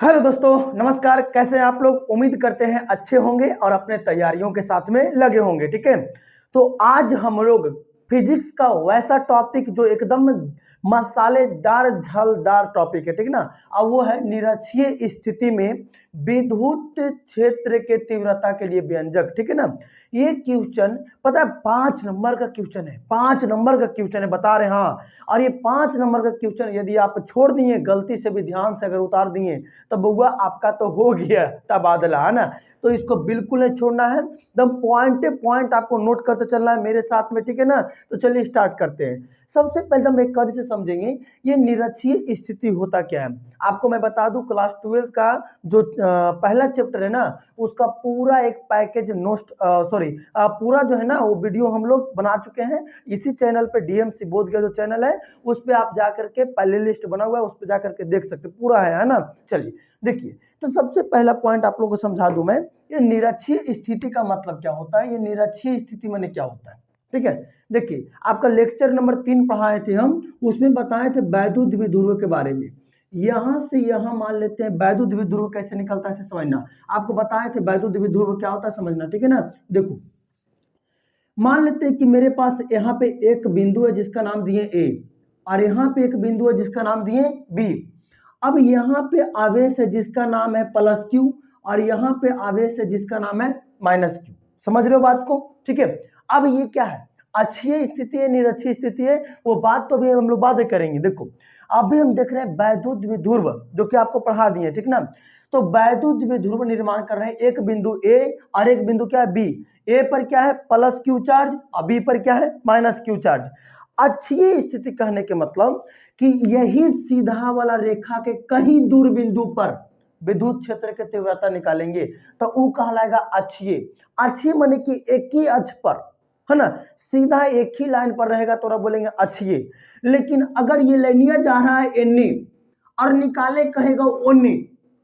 Hello दोस्तों, नमस्कार। कैसे हैं आप लोग? उम्मीद करते हैं अच्छे होंगे और अपने तैयारियों के साथ में लगे होंगे। ठीक है, तो आज हम लोग फिजिक्स का वैसा टॉपिक जो एकदम मसालेदार झलदार टॉपिक है, ठीक है ना। अब वो है निरक्षीय स्थिति में विद्युत क्षेत्र के तीव्रता के लिए व्यंजक। ठीक है ना। ये क्वेश्चन पता है 5 नंबर का क्वेश्चन है, 5 नंबर का क्वेश्चन है, बता रहे हैं। हाँ, और ये 5 नंबर का क्वेश्चन यदि आप छोड़ दिए, गलती से भी ध्यान से अगर उतार दिए, तो बउआ आपका तो हो गया तबादला, है ना। तो इसको बिल्कुल नहीं छोड़ना है, एकदम पॉइंट पॉइंट आपको नोट करते चलना है मेरे साथ में, ठीक है ना। तो चलिए स्टार्ट करते हैं। सबसे पहले हम एक कार्य से समझेंगे ये निरक्षीय स्थिति होता क्या है। आपको मैं बता दूं, क्लास 12 का जो पहला चैप्टर है ना, उसका पूरा एक पैकेज नोस्ट पूरा जो है ना वो वीडियो हम लोग बना चुके हैं इसी चैनल पे। डीएमसी बोध का जो चैनल है उस पे आप जाकर के प्ले लिस्ट बना हुआ है, उस पे जाकर के देख सकते, पूरा है ना। चलिए देखिए, तो सबसे पहला पॉइंट आप लोगों को समझा दूं मैं, ये निरक्षीय स्थिति का मतलब क्या होता है। ये निरक्षीय स्थिति माने क्या होता है, ठीक है। देखिए, आपका लेक्चर नंबर 3 पढ़ाए थे हम, उसमें बताए थे वैद्युत द्विध्रुव के बारे में। यहां से यहां मान लेते हैं वैद्युत द्विध्रुव कैसे निकलता है, समझना। आपको बताए थे वैद्युत द्विध्रुव क्या होता है, समझना, ठीक है ना। देखो, मान लेते हैं कि मेरे पास यहाँ पे एक बिंदु है जिसका नाम दिए ए, और यहाँ पे एक बिंदु है जिसका नाम दिए बी। अब यहाँ पे आवेश है जिसका नाम है प्लस क्यू, और यहाँ पे आवेश है जिसका नाम है माइनस क्यू। समझ रहे हो बात को, ठीक है। अब ये क्या है, अक्षीय स्थिति है निरक्षीय स्थिति है, वो बात तो भी हम लोग बाद में करेंगे। देखो, अभी हम देख रहे हैं वैद्युत द्विध्रुव जो कि आपको पढ़ा दिए, ठीक ना। तो वैद्युत द्विध्रुव निर्माण कर रहे हैं, एक बिंदु ए और एक बिंदु क्या है बी। ए पर क्या है प्लस क्यू चार्ज और बी पर क्या है माइनस क्यू चार्ज। अक्षीय स्थिति कहने के मतलब कि यही सीधा वाला रेखा के कहीं दूर बिंदु पर विद्युत क्षेत्र की तीव्रता निकालेंगे तो वो कहलाएगा अक्षीय। अक्षीय माने कि एक ही अक्ष पर, है ना, सीधा एक ही लाइन पर रहेगा तो बोलेंगे अक्षीय। लेकिन अगर ये लाइनिया जा रहा है एने और निकाले कहेगा ओने,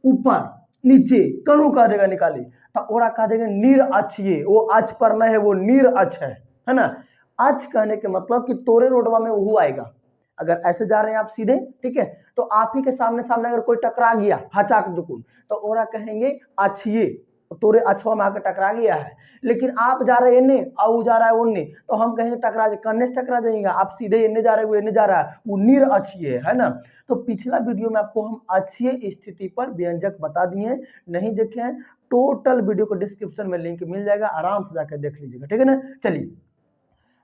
ऊपर नीचे करूं कह देगा निकाले, तो ओरा कह देगा नीर अक्षीय। वो अक्ष पर न है, वो नीर अक्ष है ना। अक्ष कहने के मतलब कि तोरे रोडवा में वो आएगा। अगर ऐसे जा रहे हैं आप सीधे, ठीक है, तो आप ही के सामने सामने अगर कोई टकरा गया हचाक दुकुन, तो ओरा कहेंगे अक्षीय, तोरे अछवा में आकर टकरा गया है। लेकिन आप जा रहे हैं इन्ने और वो जा रहा है उन्ने, तो हम कहेंगे टकरा कन्ने से टकरा जाएगा। आप सीधे इन्ने जा रहे हैं, वो इन्ने जा रहा है, वो निर अक्षीय है ना। तो पिछला वीडियो में आपको हम अक्षीय स्थिति पर व्यंजक बता दिए, नहीं देखे हैं टोटल वीडियो को डिस्क्रिप्शन में लिंक मिल जाएगा, आराम से जाकर देख लीजिएगा, ठीक है ना। चलिए,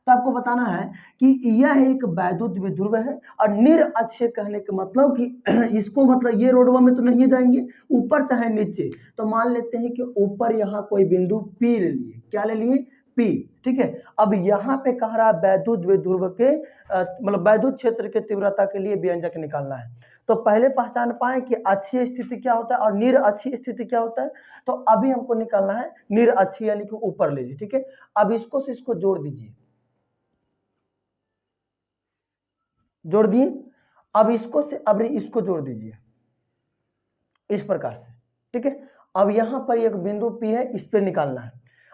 तो आपको बताना है कि यह एक वैद्युत द्विध्रुव है और निरअक्षीय कहने का मतलब कि इसको मतलब ये रोडवा में तो नहीं जाएंगे, ऊपर चाहे नीचे। तो मान लेते हैं कि ऊपर यहाँ कोई बिंदु पी ले लिए, क्या ले लिए पी, ठीक है। अब यहाँ पे कह रहा है वैद्युत द्विध्रुव के मतलब वैद्युत क्षेत्र के तीव्रता के लिए व्यंजक निकालना है। तो पहले पहचान पाए कि अक्षीय स्थिति क्या होता है और निरअक्षीय स्थिति क्या होता है। तो अभी हमको निकालना है निरअक्षीय यानी कि ऊपर ले लीजिए, ठीक है। अब इसको से इसको जोड़ दीजिए, जोड़ दिए। अब इसको से अब इसको जोड़ दीजिए इस प्रकार से, ठीक है। अब यहां पर एक बिंदु पी है, इस पे निकालना है।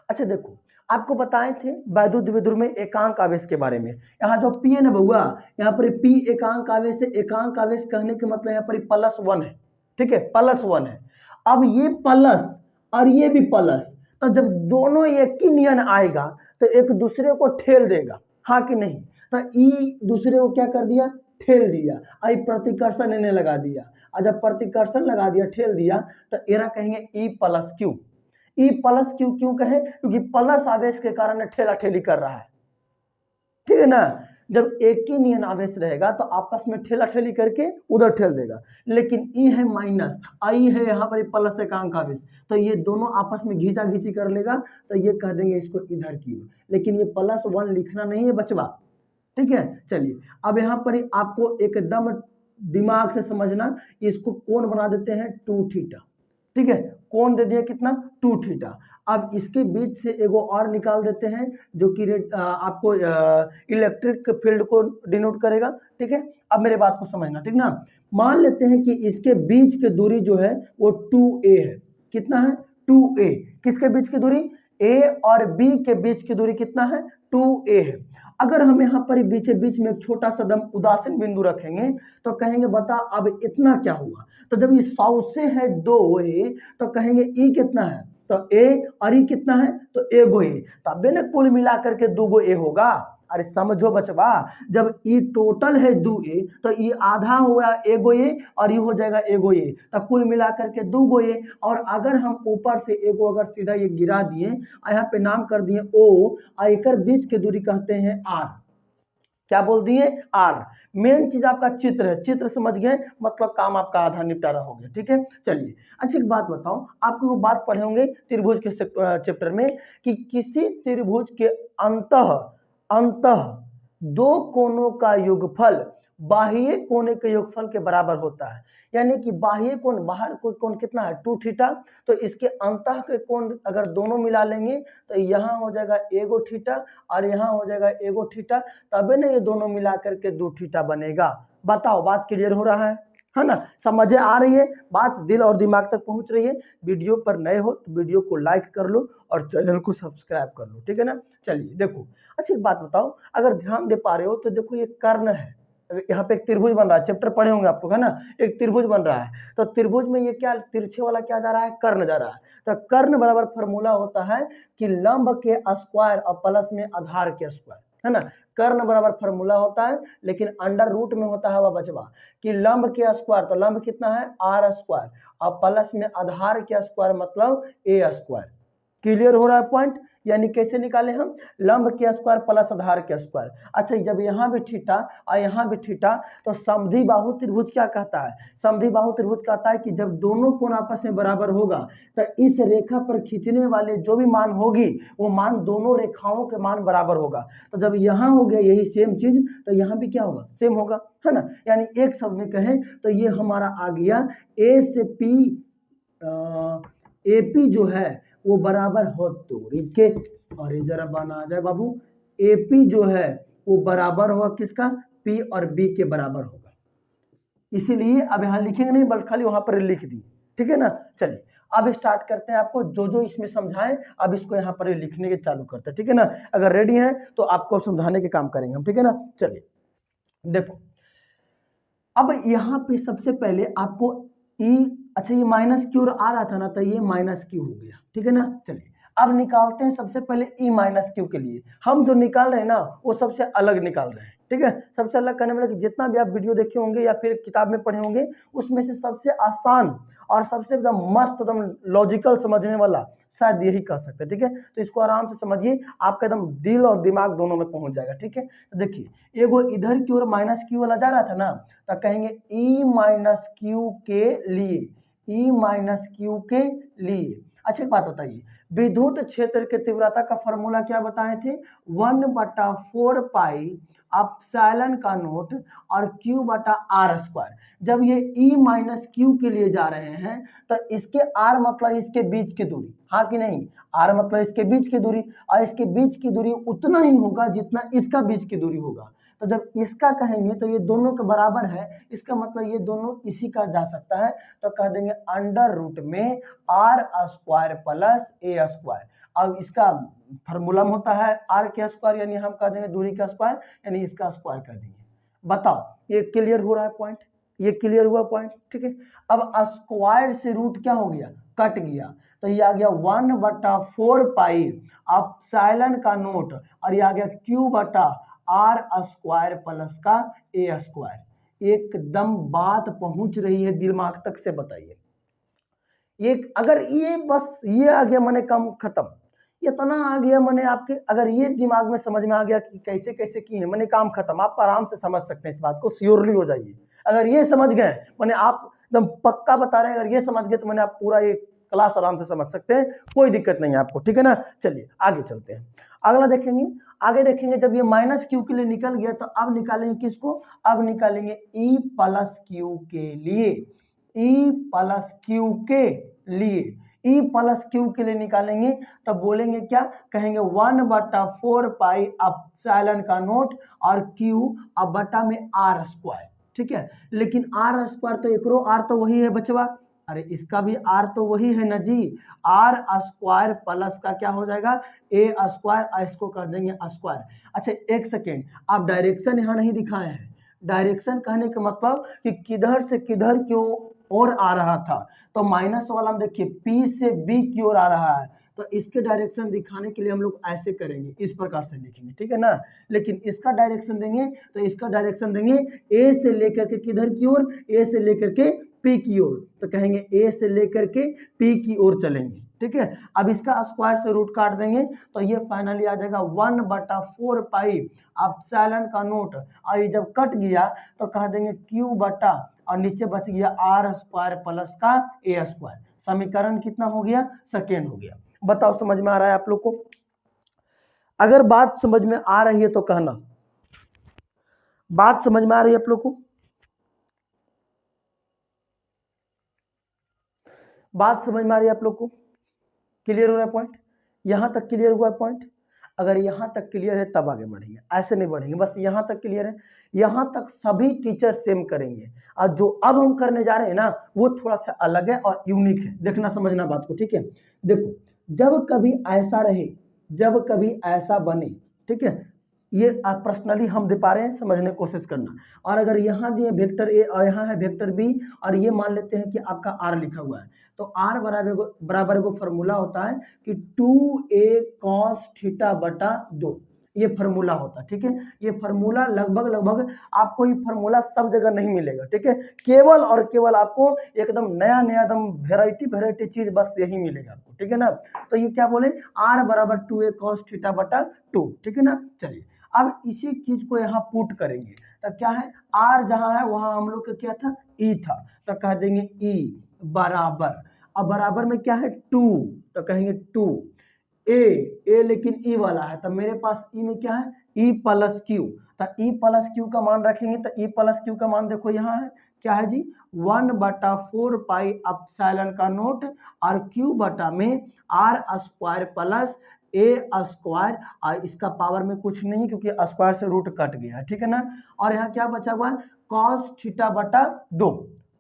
अच्छा देखो, आपको बताए थे वैद्युत द्विध्रुव में एकांक आवेश के बारे में। यहाँ जो पी है ना बउआ, यहाँ पर पी एकांक आवेश है। एकांक आवेश कहने के मतलब यहाँ पर +1 है, ठीक है, +1 है। अब ये प्लस और ये भी प्लस, तो जब दोनों एक ही नियन आएगा तो एक दूसरे को ठेल देगा, हाँ कि नहीं। तो ई दूसरे को क्या कर दिया, ठेल दिया। आई प्रतिकर्षण इन्हें लगा दिया, और जब प्रतिकर्षण लगा दिया ठेल दिया, तो एरा कहेंगे E plus Q. E plus Q क्यों कहे, क्योंकि प्लस आवेश के कारण ठेला ठेली कर रहा है, ठीक है ना। जब एक ही नियन आवेश रहेगा तो आपस में ठेला ठेली करके उधर ठेल देगा। लेकिन ई है माइनस, आई है यहाँ पर प्लस एकांक आवेश, तो ये दोनों आपस में घींचा घींची कर लेगा, तो ये कह देंगे इसको इधर की ओर। लेकिन ये +1 लिखना नहीं है बचवा, ठीक है। चलिए, अब यहाँ पर आपको एकदम दिमाग से समझना, इसको कोण बना देते हैं 2θ, ठीक है। कोण दे दिया कितना 2θ। अब इसके बीच से एगो और निकाल देते हैं जो कि आपको इलेक्ट्रिक फील्ड को डिनोट करेगा, ठीक है। अब मेरे बात को समझना, ठीक ना। मान लेते हैं कि इसके बीच की दूरी जो है वो 2a है। कितना है 2a। किसके बीच की दूरी, a और b के बीच की दूरी कितना है 2a है। अगर हम यहाँ पर बीच बीच में एक छोटा सा दम उदासीन बिंदु रखेंगे तो कहेंगे बता अब इतना क्या हुआ। तो जब ये 100 से है 2a तो कहेंगे ई कितना है, तो ए और ई कितना है, तो एगो ए, तबे ना कुल मिला करके 2 ए होगा। अरे समझो बचवा, जब ई टोटल है 2a तो ई आधा हुआ एगो ए और ये हो जाएगा एगो ए, तो कुल मिला करके 2 ए। और अगर हम ऊपर से एगो अगर सीधा ये गिरा दिए यहाँ पे नाम कर दिए ओ, और एक बीच की दूरी कहते हैं आर। क्या बोल दिए, आर। मेन चीज आपका चित्र है, चित्र समझ गए मतलब काम आपका आधा निपटारा हो गया। ठीक है, चलिए अच्छा एक बात बताओ, आपको वो बात पढ़े होंगे त्रिभुज के चैप्टर में कि किसी त्रिभुज के अंतः अंतः दो कोणों का योगफल बाह्य कोण के योगफल के बराबर होता है। यानी कि बाह्य कोण, बाहर कोई कोण कितना है 2 थीटा, तो इसके अंतः के कोण अगर दोनों मिला लेंगे तो यहाँ हो जाएगा एगो थीटा और यहाँ हो जाएगा एगो थीटा, तबे ना ये दोनों मिला करके 2 थीटा बनेगा। बताओ बात क्लियर हो रहा है ना, समझे आ रही है बात, दिल और दिमाग तक पहुंच रही है। वीडियो पर नए हो तो वीडियो को लाइक कर लो और चैनल को सब्सक्राइब कर लो, ठीक है ना। चलिए देखो, अच्छा एक बात बताओ, अगर ध्यान दे पा रहे हो तो देखो ये कर्ण है, यहाँ पे एक त्रिभुज बन रहा है, चैप्टर पढ़े होंगे आपको है ना, एक त्रिभुज बन रहा है, तो त्रिभुज में ये क्या तिरछे वाला क्या जा रहा है, कर्ण जा रहा है। तो कर्ण बराबर फॉर्मूला होता है कि लंब के स्क्वायर और प्लस में आधार के स्क्वायर, है ना। कर्ण बराबर फॉर्मूला होता है, लेकिन अंडर रूट में होता है वह बचवा कि लंब के स्क्वायर, तो लंब कितना है आर स्क्वायर और प्लस में आधार के स्क्वायर मतलब ए स्क्वायर। क्लियर हो रहा है पॉइंट, यानी कैसे निकाले हम, लंब के स्क्वायर प्लस आधार के स्क्वायर। अच्छा जब यहाँ भी थीटा और यहाँ भी थीटा, तो समद्वि बाहु त्रिभुज क्या कहता है, समद्वि बाहु त्रिभुज कहता है कि जब दोनों कोण आपस में बराबर होगा तो इस रेखा पर खींचने वाले जो भी मान होगी वो मान दोनों रेखाओं के मान बराबर होगा। तो जब यहाँ हो गया यही सेम चीज तो यहाँ भी क्या होगा, सेम होगा, है ना। यानी एक शब्द में कहें तो ये हमारा आ गया ए से पी, एपी जो है वो बराबर हो दूरी के, और ये जरा बना जाए बाबू, एपी जो है वो बराबर होगा किसका, पी और बी के बराबर होगा। इसीलिए अब यहाँ लिखेंगे नहीं बल्कि खाली वहां पर लिख दिए, ठीक है ना। चलिए अब स्टार्ट करते हैं, आपको जो जो इसमें समझाएं अब इसको यहाँ पर लिखने के चालू करते हैं, ठीक है ना। अगर रेडी हैं तो आपको समझाने के काम करेंगे हम, ठीक है ना। चलिए देखो, अब यहाँ पे सबसे पहले आपको ई, अच्छा ये माइनस क्यू आ रहा था ना, तो ये माइनस क्यू हो गया, ठीक है ना। चलिए अब निकालते हैं सबसे पहले ई माइनस क्यू के लिए, हम जो निकाल रहे हैं ना वो सबसे अलग निकाल रहे हैं, ठीक है। सबसे अलग करने वाला कि जितना भी आप वीडियो देखे होंगे या फिर किताब में पढ़े होंगे उसमें से सबसे आसान और सबसे एकदम मस्त एकदम लॉजिकल समझने वाला शायद यही कह सकते हैं, ठीक है। तो इसको आराम से समझिए, आपका एकदम दिल और दिमाग दोनों में पहुंच जाएगा, ठीक है। तो देखिए एगो इधर की ओर माइनस क्यू वाला जा रहा था ना, तो कहेंगे ई माइनस क्यू के लिए, ई माइनस क्यू के लिए। अच्छा एक बात बताइए, विद्युत क्षेत्र के तीव्रता का फॉर्मूला क्या बताए थे, 1/4 पाई एप्सिलॉन का नोट और क्यू बटा आर स्क्वायर। जब ये ई माइनस क्यू के लिए जा रहे हैं तो इसके आर मतलब इसके बीच की दूरी, हाँ कि नहीं, आर मतलब इसके बीच की दूरी, और इसके बीच की दूरी उतना ही होगा जितना इसका बीच की दूरी होगा। तो जब इसका कहेंगे तो ये दोनों के बराबर है, इसका मतलब ये दोनों इसी का जा सकता है, तो कह देंगे अंडर रूट में r square plus a square. अब इसका फॉर्मूला होता है आर के स्क्वायर, यानी हम कह देंगे दूरी का स्क्वायर, यानी इसका स्क्वायर कर देंगे। बताओ ये क्लियर हो रहा है पॉइंट, ये क्लियर हुआ पॉइंट, ठीक है। अब स्क्वायर से रूट क्या हो गया, कट गया, तो ये आ गया 1/4 पाई एप्सिलॉन का नोट और ये आ गया क्यू बटा आर स्क्वायर प्लस का ए स्क्वायर। एकदम बात पहुंच रही है दिमाग तक से, बताइए ये अगर ये बस ये आ गया मैंने काम खत्म, इतना आ गया मैंने आपके, अगर ये दिमाग में समझ में आ गया कि कैसे कैसे किए मैंने काम खत्म, आप आराम से समझ सकते हैं इस बात को, श्योरली हो जाइए। अगर ये समझ गए मैंने, आप एकदम पक्का बता रहे हैं, अगर ये समझ गए तो मैंने आप पूरा ये क्लास आराम से समझ सकते हैं, कोई दिक्कत नहीं है आपको, ठीक है ना। चलिए आगे चलते हैं, अगला देखेंगे। आगे देखेंगे जब ये माइनस क्यू के लिए निकल गया तो अब निकालेंगे किसको, अब निकालेंगे ई प्लस क्यू के लिए, ई प्लस क्यू के लिए, ई प्लस क्यू के लिए निकालेंगे तब बोलेंगे क्या, कहेंगे 1/4 पाई एप्सिलॉन का नोट और क्यू अब बटा में आर स्क्वायर, ठीक है। लेकिन आर स्क्वायर तो एकरो आर तो वही है बचवा, अरे इसका भी आर तो वही है ना जी, आर स्क्वायर प्लस का क्या हो जाएगा ए स्क्वायर, इसको कर देंगे स्क्वायर। अच्छा एक सेकेंड, आप डायरेक्शन यहाँ नहीं दिखाए हैं। डायरेक्शन कहने का मतलब कि किधर से किधर क्यों और आ रहा था, तो माइनस वाला हम देखिए पी से बी की ओर आ रहा है, तो इसके डायरेक्शन दिखाने के लिए हम लोग ऐसे करेंगे, इस प्रकार से लिखेंगे, ठीक है ना। लेकिन इसका डायरेक्शन देंगे तो इसका डायरेक्शन देंगे ए से लेकर के किधर की ओर, ए से लेकर के पी की ओर, तो कहेंगे ए से लेकर के पी की ओर चलेंगे, ठीक है। अब इसका स्क्वायर से रूट काट देंगे तो ये फाइनली आ जाएगा 1/4 पाई एप्सिलॉन का नोट, और ये जब कट गया तो कह देंगे क्यू बटा और नीचे बच गया आर स्क्वायर प्लस का ए स्क्वायर। समीकरण कितना हो गया, सेकेंड हो गया। बताओ समझ में आ रहा है आप लोग को? अगर बात समझ में आ रही है तो कहना, बात समझ में आ रही है आप लोग को? बात समझ में आ रही है आप लोग को? क्लियर हो रहा है पॉइंट? यहां तक क्लियर हुआ है पॉइंट? अगर यहां तक क्लियर है तब आगे बढ़ेंगे, ऐसे नहीं बढ़ेंगे, बस यहां तक क्लियर है। यहां तक सभी टीचर सेम करेंगे, और जो अब हम करने जा रहे हैं ना वो थोड़ा सा अलग है और यूनिक है, देखना समझना बात को, ठीक है। देखो जब कभी ऐसा रहे, जब कभी ऐसा बने, ठीक है, ये पर्सनली हम दे पा रहे हैं, समझने की कोशिश करना। और अगर यहाँ दिए वेक्टर ए और यहाँ है वेक्टर बी, और ये मान लेते हैं कि आपका आर लिखा हुआ है, तो आर बराबर एगो फॉर्मूला होता है कि 2a cos थीटा बटा 2, ये फार्मूला होता है, ठीक है। ये फार्मूला लगभग आपको ये फार्मूला सब जगह नहीं मिलेगा, ठीक है। केवल और केवल आपको एकदम नया नया एकदम वेराइटी चीज बस यही मिलेगा आपको, ठीक है ना। तो ये क्या बोले, आर बराबर 2a cos थीटा बटा 2, ठीक है ना। चलिए अब इसी चीज को यहाँ पुट करेंगे, तो क्या है, आर जहां है वहां हम लोग का क्या था, ई था, तो कह देंगे ई बराबर, अब बराबर में क्या है 2, तो कहेंगे 2 ए लेकिन ई वाला है, तो मेरे पास ई में क्या है ई प्लस क्यू, तो ई प्लस क्यू का मान रखेंगे, तो ई प्लस क्यू का मान देखो यहाँ है क्या है जी 1/4 पाई एप्सिलॉन का नोट, और क्यू बटा में r square plus a square, और इसका पावर में कुछ नहीं क्योंकि स्क्वायर से रूट कट गया है, ठीक है ना। और यहाँ क्या बचा हुआ है कॉस थीटा बटा 2,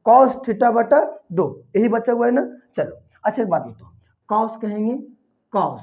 कॉस थीटा बटा 2 यही बचा हुआ है ना। चलो अच्छा एक बात बताओ, कॉस कहेंगे कॉस,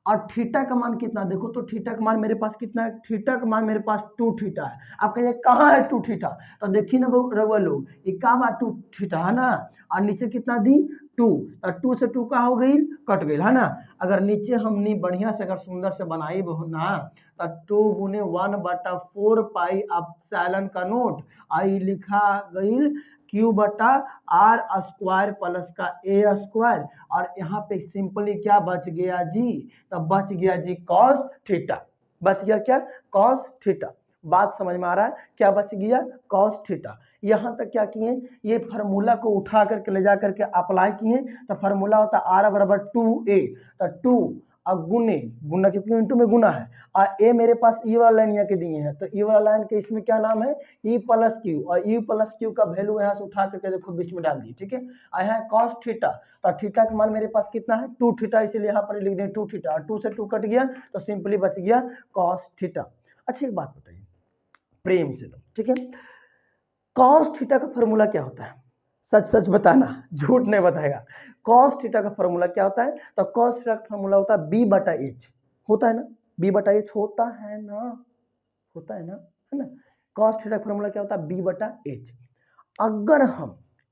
और थीटा का मान कितना, देखो तो थीटा का मान मेरे पास कितना है, थीटा का मान मेरे पास 2 थीटा है। आप कहिए कहाँ है 2 थीटा, तो देखिए ना रउआ लोग, ये का बात 2 थीटा है ना, और नीचे कितना दी 2, तो 2 से 2 का हो गई कट गई है ना। अगर नीचे हमने बढ़िया से अगर सुंदर से बनाई ना, तो 2 गुने 1/4 पाई एप्सिलॉन का नोट, आई लिखा गई क्यू बटा आर स्क्वायर प्लस का ए स्क्वायर, और यहाँ पे सिंपली क्या बच गया जी, तो बच गया जी कॉस थीटा, बच गया क्या कॉस थीटा। बात समझ में आ रहा है, क्या बच गया कॉस थीटा। यहाँ तक क्या किए, ये फार्मूला को उठा करके ले जा करके अप्लाई किए, तो फार्मूला होता है आर बराबर 2a, तो 2 अब गुने, गुना कितने इंटू में गुना है, और ए मेरे पास ई वाला लाइन यहाँ के दिए हैं, तो ई वाला लाइन के इसमें क्या नाम है ई प्लस क्यू, और ई प्लस क्यू का वैल्यू यहाँ से उठा करके देखो बीच में डाल दी, ठीक है। यहाँ कॉस थीटा, तो थीटा का मान मेरे पास कितना है 2 थीटा, इसलिए यहाँ पर लिख दें 2 थीटा, और 2 से 2 कट गया तो सिंपली बच गया कॉस थीटा। अच्छा एक बात बताइए प्रेम से, ठीक है, कॉस थीटा का फॉर्मूला क्या होता है, सच सच बताना, झूठ नहीं बताएगा। कॉस थीटा का फॉर्मूला क्या होता है, तो कॉस थीटा का फॉर्मूला होता है बी बटा एच, होता है ना, बी बटा एच होता है ना, होता है ना। कॉस थीटा का फॉर्मूला क्या होता है बी बटा एच।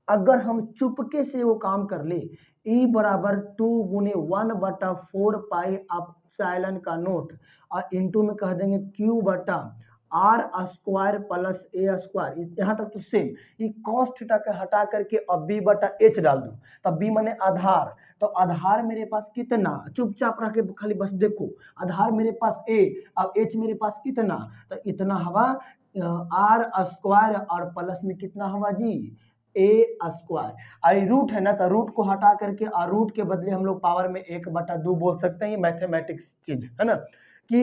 अगर हम चुपके से वो काम कर ले, ई बराबर 2 गुने 1/4 पाई एप्सिलॉन का नोट, और इंटू में कह देंगे क्यू बटा r square plus a square, यहाँ तक तो सेम, ये कॉस थीटा के हटा करके अब बी बटा एच डाल दो, तब बी माने आधार, तो आधार मेरे पास कितना, चुपचाप रह के खाली बस देखो, आधार मेरे पास ए, अब एच मेरे पास कितना, तो इतना हवा आर स्क्वायर, और प्लस में कितना हवा जी ए स्क्वायर, आई रूट है ना, तो रूट को हटा करके और रूट के बदले हम लोग पावर में 1/2 बोल सकते हैं, मैथमेटिक्स चीज है ना, कि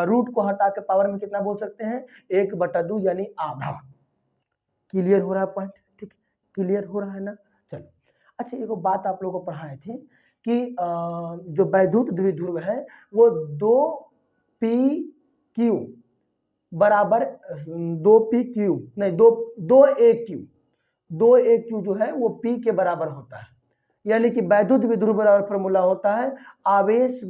रूट को हटा के पावर में कितना बोल सकते हैं 1/2 यानी आधा। क्लियर हो रहा है पॉइंट, ठीक है, क्लियर हो रहा है ना। चलो अच्छा एक बात आप लोगों को पढ़ाए थे कि जो वैद्युत द्विध्रुव है वो 2p बराबर 2p नहीं 2a क्यू जो है वो p के बराबर होता है, यानी कि वैद्युत विध्रुव बराबर फॉर्मूला होता है आवेश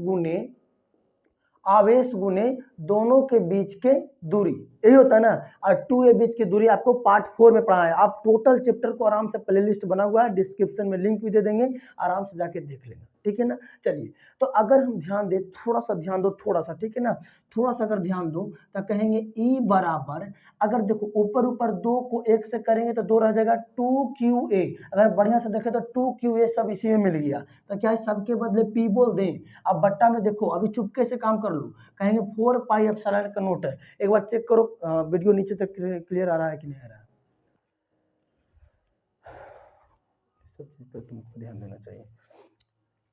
गुने दोनों के बीच के दूरी, यही होता है ना। और 2a बीच की दूरी आपको पार्ट 4 में पढ़ा है। आप टोटल चैप्टर को आराम से प्लेलिस्ट बना हुआ है, डिस्क्रिप्शन में लिंक भी दे देंगे, आराम से जाके देख लेना, ठीक है ना। चलिए, तो अगर हम ध्यान दें, थोड़ा सा ध्यान दो, थोड़ा सा, ठीक है ना, थोड़ा सा अगर ध्यान दो तो कहेंगे E बराबर, अगर देखो ऊपर ऊपर 2 को 1 से करेंगे तो 2 रह जाएगा 2QA। अगर बढ़िया से देखें तो 2QA सब इसी में मिल गया, तो क्या है सबके बदले P बोल दें। अब बट्टा में देखो, अभी चुपके से काम कर लो, कहेंगे 4 पाई एप्सिलॉन का नोट है। एक बार चेक करो वीडियो नीचे तक क्लियर आ रहा है कि नहीं आ रहा है, सब चीज पर तुमको ध्यान देना चाहिए।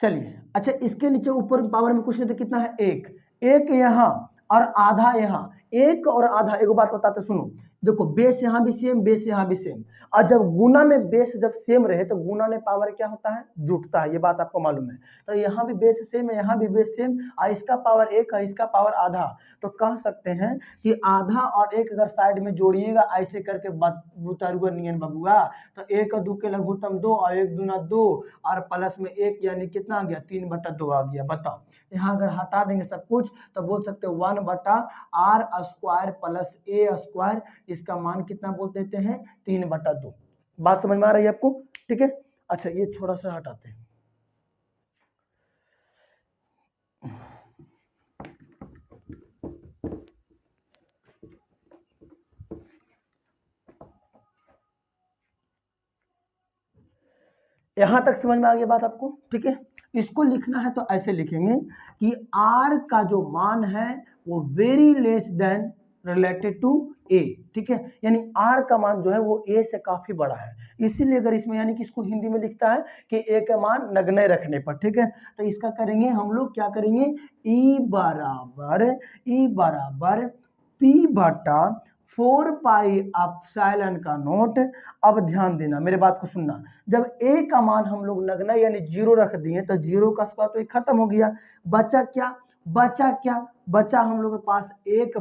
चलिए, अच्छा इसके नीचे ऊपर पावर में कुछ नहीं तो कितना है, एक यहाँ और आधा यहाँ, एक और आधा। एक बात बताते सुनो, देखो बेस यहाँ भी सेम, बेस यहाँ भी सेम, और जब गुना में बेस जब सेम रहे तो गुना में पावर क्या होता है, जुटता है, ये बात आपको मालूम है। तो यहाँ भी बेस सेम है, यहाँ भी बेस सेम, और इसका पावर 1 है, इसका पावर आधा। तो कह सकते हैं कि आधा और 1 अगर साइड में जोड़िएगा ऐसे करके बुतारुआ नियन बबुआ, तो 1 2 के लघुत्तम 2 और 1 दूना 2 और प्लस में 1 यानी कितना आ गया, 3/2 आ गया। बताओ, यहाँ अगर हटा देंगे सब कुछ तो बोल सकते हैं 1/r² प्लस a², इसका मान कितना बोल देते हैं, 3/2। बात समझ में आ रही है आपको, ठीक है। अच्छा ये थोड़ा सा हटाते हैं, यहां तक समझ में आ गई बात आपको, ठीक है। इसको लिखना है तो ऐसे लिखेंगे कि r का जो मान है वो very less than related to a, ठीक है। यानी r का मान जो है वो a से काफी बड़ा है, इसीलिए अगर इसमें यानी कि इसको हिंदी में लिखता है कि a का मान नगण्य रखने पर, ठीक है। तो इसका करेंगे हम लोग, क्या करेंगे, E बराबर P/4 पाई एप्सिलॉन का नोट। अब ध्यान देना, मेरे बात को सुनना, जब a का मान हम लोग नगण्य यानी 0 रख दिए तो 0 का स्क्वायर तो खत्म हो गया, बचा क्या, बचा हम लोग के पास 1/,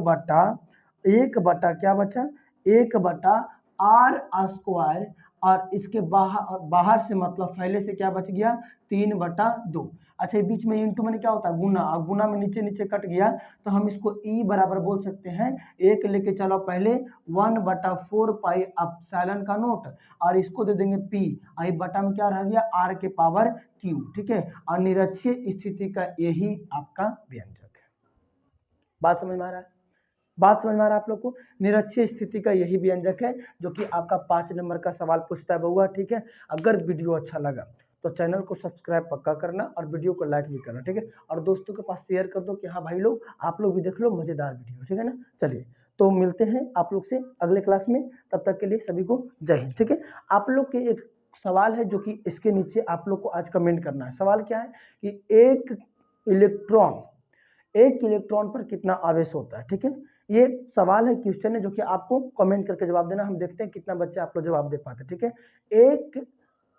क्या बचा, 1/r², और इसके बाहर से मतलब पहले से क्या बच गया, 3/2। अच्छा बीच में इंटू में क्या होता है, गुना, और गुना में नीचे नीचे कट गया, तो हम इसको E बराबर बोल सकते हैं, एक लेके चलो पहले 1/4 पाई एप्सिलॉन का नोट, और इसको दे देंगे P, आई बटा में क्या रह गया, R के पावर Q, ठीक है। और निरक्षीय स्थिति का यही आपका व्यंजक है। बात समझ में आ रहा है, बात समझ में आ रहा है आप लोग को, निरक्षीय स्थिति का यही व्यंजक है जो कि आपका 5 नंबर का सवाल पूछता है बउआ, ठीक है। अगर वीडियो अच्छा लगा तो चैनल को सब्सक्राइब पक्का करना और वीडियो को लाइक भी करना, ठीक है। और दोस्तों के पास शेयर कर दो कि हाँ भाई लोग आप लोग भी देख लो, मजेदार वीडियो, ठीक है ना। चलिए, तो मिलते हैं आप लोग से अगले क्लास में, तब तक के लिए सभी को जय हिंद, ठीक है। आप लोग के एक सवाल है जो कि इसके नीचे आप लोग को आज कमेंट करना है। सवाल क्या है कि एक इलेक्ट्रॉन पर कितना आवेश होता है, ठीक है। ये सवाल है, क्वेश्चन है जो कि आपको कमेंट करके जवाब देना, हम देखते हैं कितना बच्चे आप लोग जवाब दे पाते, ठीक है। एक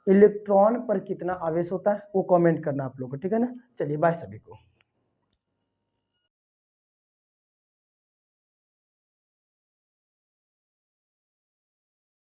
इलेक्ट्रॉन पर कितना आवेश होता है वो कमेंट करना आप लोग को, ठीक है ना। चलिए बाय सभी को।